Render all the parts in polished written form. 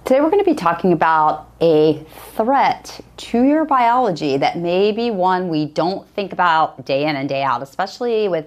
Today we're going to be talking about a threat to your biology that may be one we don't think about day in and day out, especially with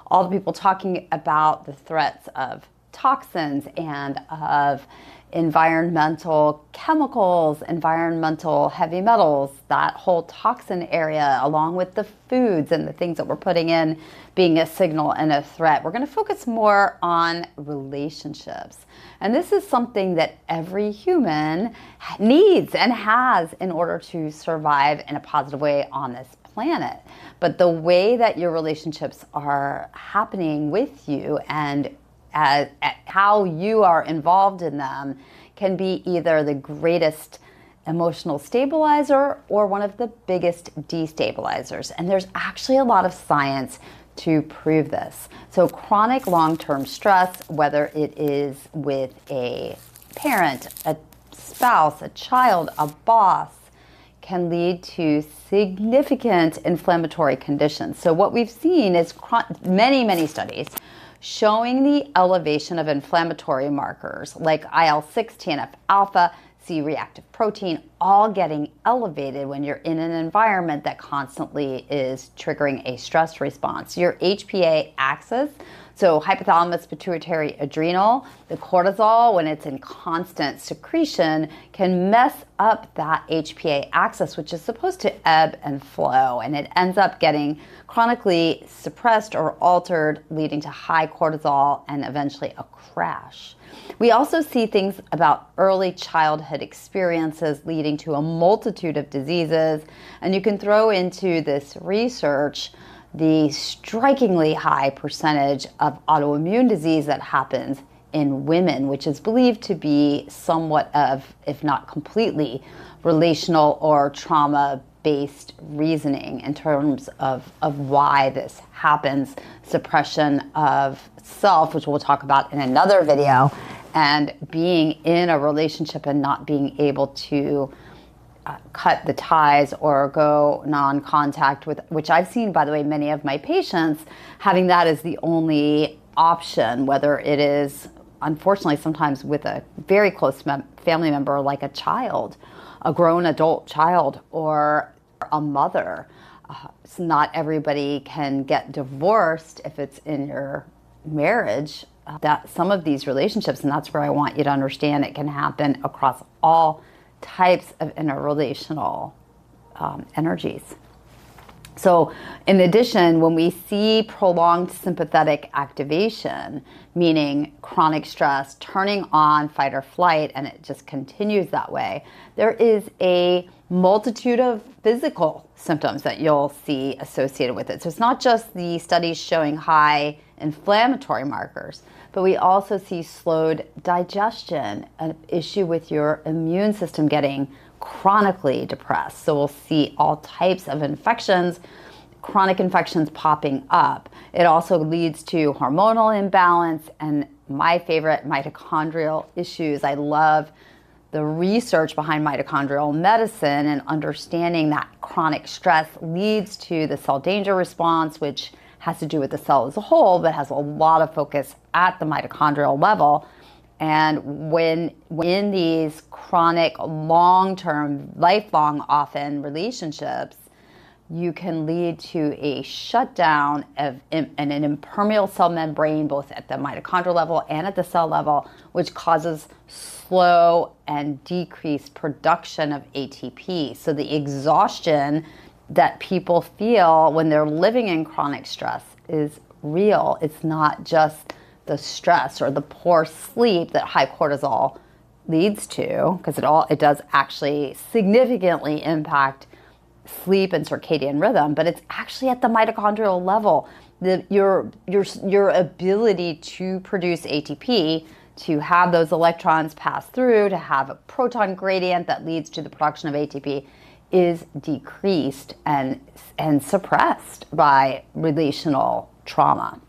all the people talking about the threats of toxins and of environmental chemicals, environmental heavy metals, that whole toxin area, along with the foods and the things that we're putting in being a signal and a threat. We're going to focus more on relationships. And this is something that every human needs and has in order to survive in a positive way on this planet. But the way that your relationships are happening with you and at how you are involved in them can be either the greatest emotional stabilizer or one of the biggest destabilizers. And there's actually a lot of science to prove this. So chronic long-term stress, whether it is with a parent, a spouse, a child, a boss, can lead to significant inflammatory conditions. So what we've seen is many studies showing the elevation of inflammatory markers like IL-6, TNF-alpha, C-reactive protein, all getting elevated when you're in an environment that constantly is triggering a stress response. Your HPA axis, so hypothalamus, pituitary, adrenal, the cortisol, when it's in constant secretion, can mess up that HPA axis, which is supposed to ebb and flow, and it ends up getting chronically suppressed or altered, leading to high cortisol and eventually a crash. We also see things about early childhood experiences leading to a multitude of diseases, and you can throw into this research the strikingly high percentage of autoimmune disease that happens in women, which is believed to be somewhat of, if not completely, relational or trauma-based reasoning in terms of why this happens. Suppression of self, which we'll talk about in another video, and being in a relationship and not being able to cut the ties or go non-contact with, which I've seen, by the way, many of my patients having that as the only option, whether it is, unfortunately, sometimes with a very close family member like a child, a grown adult child, or a mother. So not everybody can get divorced if it's in your marriage. That some of these relationships, and that's where I want you to understand it can happen across all types of interrelational energies. So in addition, when we see prolonged sympathetic activation, meaning chronic stress turning on fight or flight, and it just continues that way, there is a multitude of physical symptoms that you'll see associated with it. So it's not just the studies showing high inflammatory markers, but we also see slowed digestion, an issue with your immune system getting chronically depressed. So we'll see all types of infections, chronic infections popping up. It also leads to hormonal imbalance and my favorite, mitochondrial issues. I love the research behind mitochondrial medicine and understanding that chronic stress leads to the cell danger response, which has to do with the cell as a whole, but has a lot of focus at the mitochondrial level. And when in these chronic, long-term, lifelong, often relationships, you can lead to a shutdown of an impermeable cell membrane, both at the mitochondrial level and at the cell level, which causes slow and decreased production of ATP. So the exhaustion that people feel when they're living in chronic stress is real. It's not just the stress or the poor sleep that high cortisol leads to, because it does actually significantly impact sleep and circadian rhythm, but it's actually at the mitochondrial level. Your ability to produce ATP, to have those electrons pass through, to have a proton gradient that leads to the production of ATP is decreased and suppressed by relational trauma.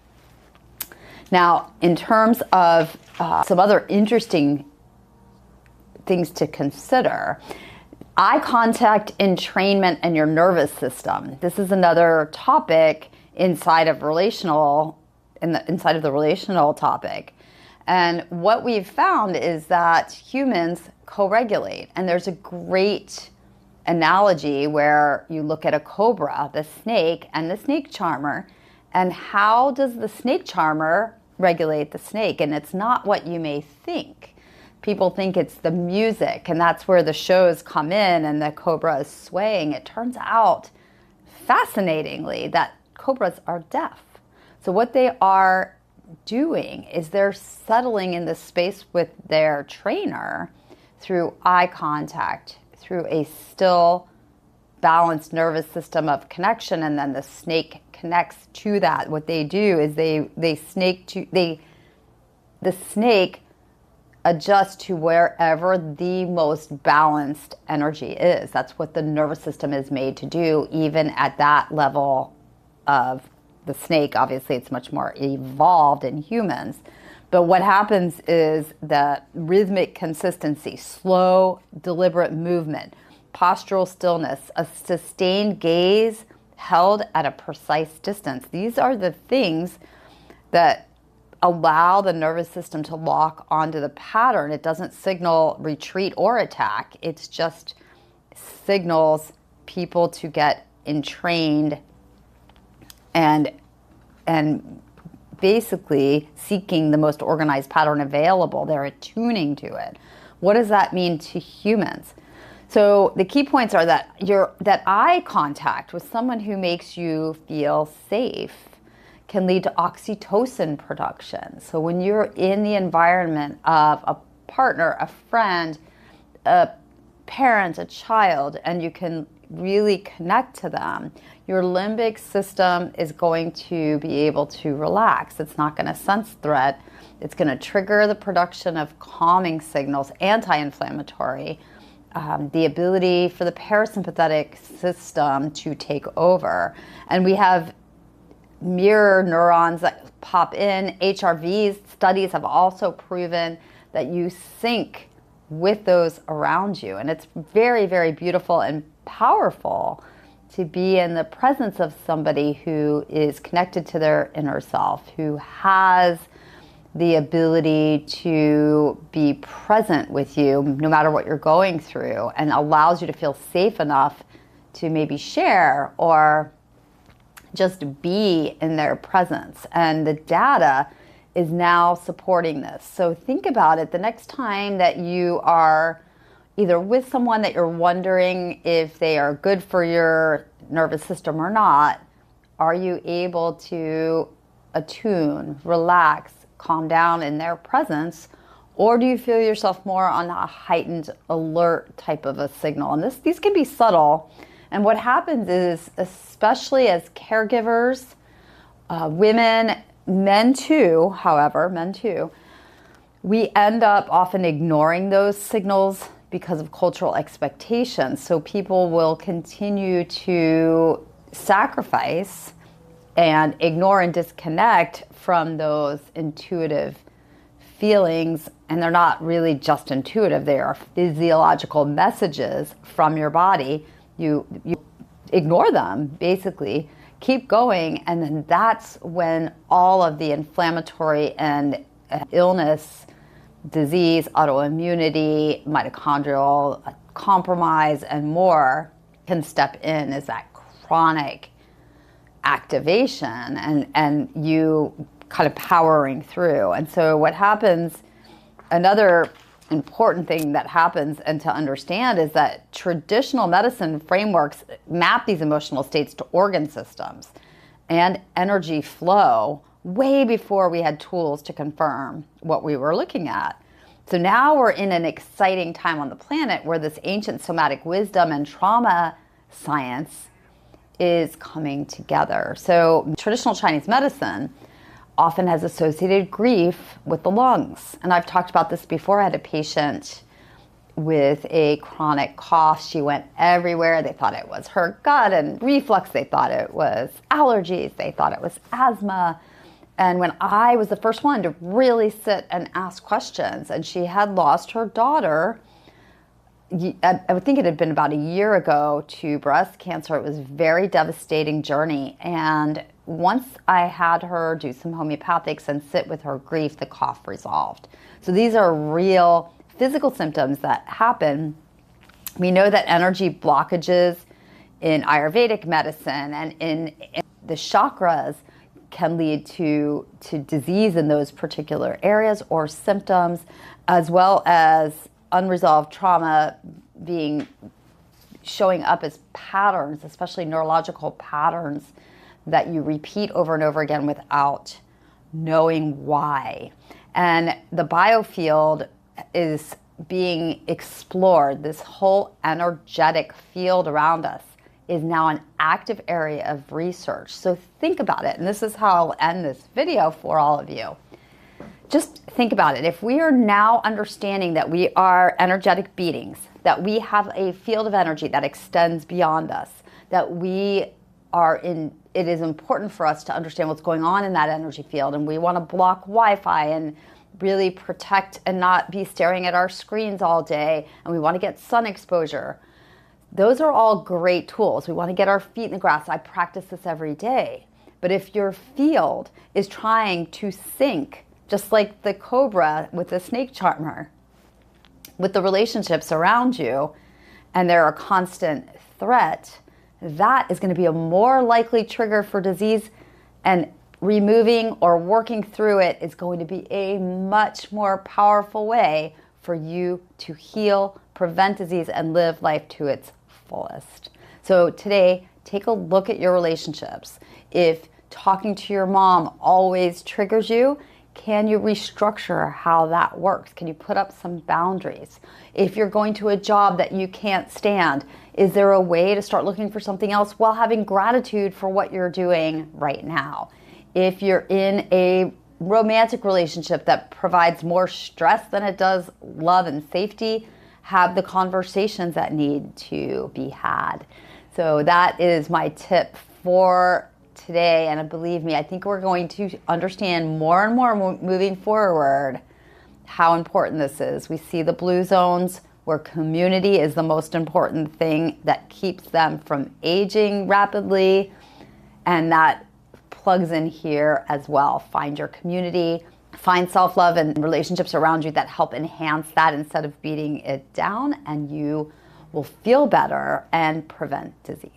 Now, in terms of some other interesting things to consider, eye contact entrainment and your nervous system. This is another topic inside of the relational topic. And what we've found is that humans co-regulate. And there's a great analogy where you look at a cobra, the snake, and the snake charmer, and how does the snake charmer regulate the snake? And it's not what you may think. People think it's the music, and that's where the shows come in and the cobra is swaying. It turns out, fascinatingly, that cobras are deaf. So what they are doing is they're settling in the space with their trainer through eye contact, through a still balanced nervous system of connection, and then the snake connects to that. What they do is the snake adjusts to wherever the most balanced energy is. That's what the nervous system is made to do, even at that level of the snake. Obviously, it's much more evolved in humans. But what happens is the rhythmic consistency, slow, deliberate movement, postural stillness, a sustained gaze held at a precise distance. These are the things that allow the nervous system to lock onto the pattern. It doesn't signal retreat or attack. It's just signals people to get entrained and basically seeking the most organized pattern available. They're attuning to it. What does that mean to humans? So the key points are that that eye contact with someone who makes you feel safe can lead to oxytocin production. So when you're in the environment of a partner, a friend, a parent, a child, and you can really connect to them, your limbic system is going to be able to relax. It's not going to sense threat. It's going to trigger the production of calming signals, anti-inflammatory, the ability for the parasympathetic system to take over. And we have mirror neurons that pop in. HRVs studies have also proven that you sync with those around you. And it's very, very beautiful and powerful to be in the presence of somebody who is connected to their inner self, who has the ability to be present with you no matter what you're going through, and allows you to feel safe enough to maybe share or just be in their presence. And the data is now supporting this. So think about it. The next time that you are either with someone that you're wondering if they are good for your nervous system or not, are you able to attune, relax, calm down in their presence? Or do you feel yourself more on a heightened alert type of a signal? And these can be subtle. And what happens is, especially as caregivers, women, men too, we end up often ignoring those signals because of cultural expectations. So people will continue to sacrifice and ignore and disconnect from those intuitive feelings. And they're not really just intuitive. They are physiological messages from your body. You ignore them, basically, keep going, and then that's when all of the inflammatory and illness, disease, autoimmunity, mitochondrial compromise, and more can step in, is that chronic activation and you kind of powering through. And so what happens, another important thing that happens and to understand, is that traditional medicine frameworks map these emotional states to organ systems and energy flow way before we had tools to confirm what we were looking at. So now we're in an exciting time on the planet where this ancient somatic wisdom and trauma science is coming together. So traditional Chinese medicine often has associated grief with the lungs. And I've talked about this before. I had a patient with a chronic cough. She went everywhere. They thought it was her gut and reflux. They thought it was allergies. They thought it was asthma. And when I was the first one to really sit and ask questions, and she had lost her daughter, I would think it had been about a year ago, to breast cancer. It was a very devastating journey. And once I had her do some homeopathics and sit with her grief, the cough resolved. So these are real physical symptoms that happen. We know that energy blockages in Ayurvedic medicine and in the chakras can lead to disease in those particular areas or symptoms, as well as unresolved trauma showing up as patterns, especially neurological patterns that you repeat over and over again without knowing why. And the biofield is being explored. This whole energetic field around us is now an active area of research. So think about it, and this is how I'll end this video for all of you. Just think about it. If we are now understanding that we are energetic beings, that we have a field of energy that extends beyond us, that we are in, it is important for us to understand what's going on in that energy field, and we want to block Wi-Fi and really protect and not be staring at our screens all day, and we want to get sun exposure. Those are all great tools. We want to get our feet in the grass. I practice this every day. But if your field is trying to sync, just like the cobra with the snake charmer, with the relationships around you, and they're a constant threat, that is going to be a more likely trigger for disease, and removing or working through it is going to be a much more powerful way for you to heal, prevent disease, and live life to its fullest. So today, take a look at your relationships. If talking to your mom always triggers you, can you restructure how that works? Can you put up some boundaries? If you're going to a job that you can't stand, is there a way to start looking for something else while having gratitude for what you're doing right now? If you're in a romantic relationship that provides more stress than it does love and safety, have the conversations that need to be had. So that is my tip for today, and believe me, I think we're going to understand more and more moving forward how important this is. We see the blue zones where community is the most important thing that keeps them from aging rapidly, and that plugs in here as well. Find your community, find self-love and relationships around you that help enhance that instead of beating it down, and you will feel better and prevent disease.